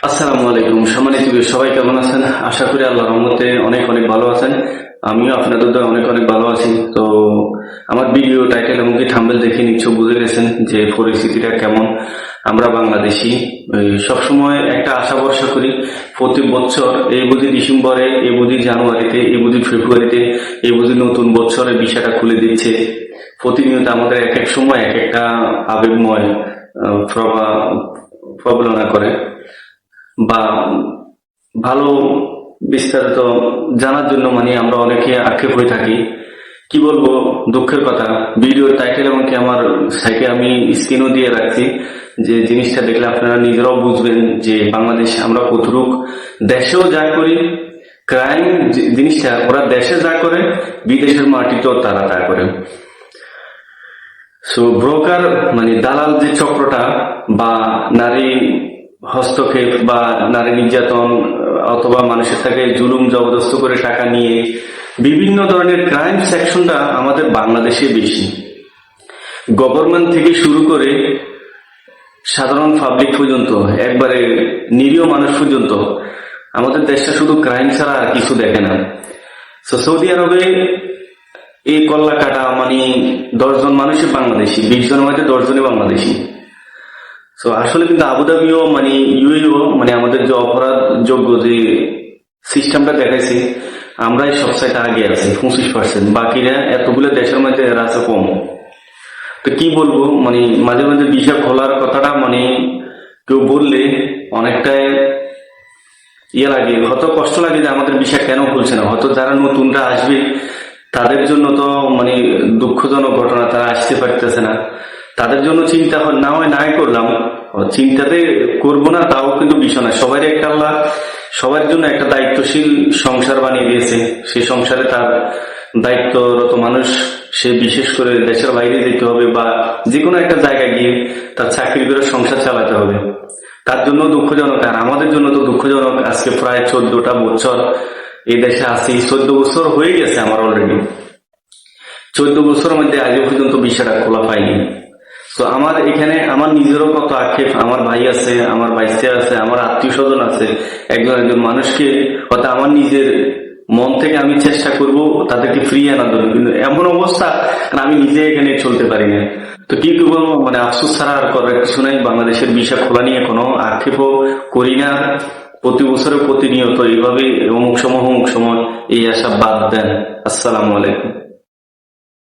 আসসালামু আলাইকুম। সম্মানিত সবাই কেমন আছেন? আশা করি আল্লাহর রহমতে অনেক অনেক ভালো আছেন। আমিও আপনাদের দ্বারা অনেক অনেক ভালো আছি। তো আমার ভিডিও টাইটেল এবং কি থাম্বনেল দেখে নিশ্চয় বুঝে গেছেন যে পরিস্থিতিটা কেমন। আমরা বাংলাদেশি সবসময় একটা আশা ভরসা করি, প্রতি বছর এই বুঝি ডিসেম্বরে, এই বুঝি জানুয়ারিতে, এই বুঝি ফেব্রুয়ারিতে, এই বুঝি নতুন বছরের বিষয়টা খুলে দিচ্ছে। প্রতিনিয়ত আমাদের এক এক সময় এক একটা আবেগময় প্রবলনা করে বা ভালো বিস্তারিত জানার জন্য আমরা অনেকে আক্ষেপ হয়ে থাকি। কি বলবো, দুঃখের কথা। ভিডিওর টাইটেল এবং কি আমার সাইটে আমি স্ক্রিনও দিয়ে রাখছি, যে জিনিসটা দেখলে আপনারা নিজেরাও বুঝবেন যে বাংলাদেশ আমরা কতটুক। দেশেও যা করি ক্রাইম জিনিসটা ওরা দেশে যা করে, বিদেশের মাটিতেও তারা তা করে। সো ব্রোকার দালাল যে চক্রটা, বা নারী হস্তক্ষেপ বা নারী নির্যাতন অথবা মানুষের থেকে জুলুম জবরদস্ত করে টাকা নিয়ে বিভিন্ন ধরনের ক্রাইম সেকশনটা আমাদের বাংলাদেশে বেশি। গভর্নমেন্ট থেকে শুরু করে সাধারণ পাবলিক পর্যন্ত, একবারে নিরীহ মানুষ পর্যন্ত আমাদের দেশটা শুধু ক্রাইম ছাড়া আর কিছু দেখে না। সৌদি আরবে এই কল্লা কাটা 10 জন মানুষই বাংলাদেশি, 20 জনের মধ্যে 10 জনই বাংলাদেশি। আসলে কিন্তু আবুধাবিও ইউএইও আমাদের যে অপরাধ যোগ্য যে সিস্টেমটা দেখাইছে, আমরাই সব সাইডে আগে আছি 25%, বাকিরা এতগুলো দেশের মধ্যে এরা আছে কম। তো কি বলবো, মাঝে মাঝে ভিসা খোলার কথাটা কেউ বললে অনেকটাই লাগে, হয়তো কষ্ট লাগে যে আমাদের ভিসা কেন খুলছে না। হয়তো যারা নতুনরা আসবে তাদের জন্য তো দুঃখজনক ঘটনা, তারা আসতে পারতেছে না, তাদের জন্য চিন্তা না হয় নাই করলাম, চিন্তাতে করবো না তাও কিন্তু বিষয় না। সবাই একটা আল্লাহ সবার জন্য একটা দায়িত্বশীল সংসার বানিয়ে দিয়েছে। সেই সংসারে তার দায়িত্বরত মানুষ, সে বিশেষ করে দেশের বাইরে যেতে হবে বা যে কোনো একটা জায়গায় গিয়ে তার চাকরি করে সংসার চালাতে হবে, তার জন্য দুঃখজনক। আর আমাদের জন্য তো দুঃখজনক, আজকে প্রায় 14টা বছর এই দেশে আছি। 14 বছর হয়ে গেছে আমার অলরেডি। 14 বছরের মধ্যে আজও পর্যন্ত ভিসাটা খোলা পাইনি। তো আমার এখানে আমার নিজেরও কত আক্ষেপ। আমার ভাই আছে, আমার বাইসে আছে, আমার আত্মীয় স্বজন আছে। একজন মানুষকে হয়তো আমার নিজের মন থেকে আমি চেষ্টা করব তাদেরকে ফ্রি আনার জন্য, কিন্তু এমন অবস্থা আমি নিজে এখানে চলতে পারি না। তো কি বলবো, আফসোস ছাড়া আর করার কিছু নাই। বাংলাদেশের ভিসা খোলা নিয়ে কোনো আক্ষেপও করি না। প্রতি বছরে প্রতিনিয়ত এইভাবে অমুক সময় এই আশা বাদ দেন। আসসালামু আলাইকুম।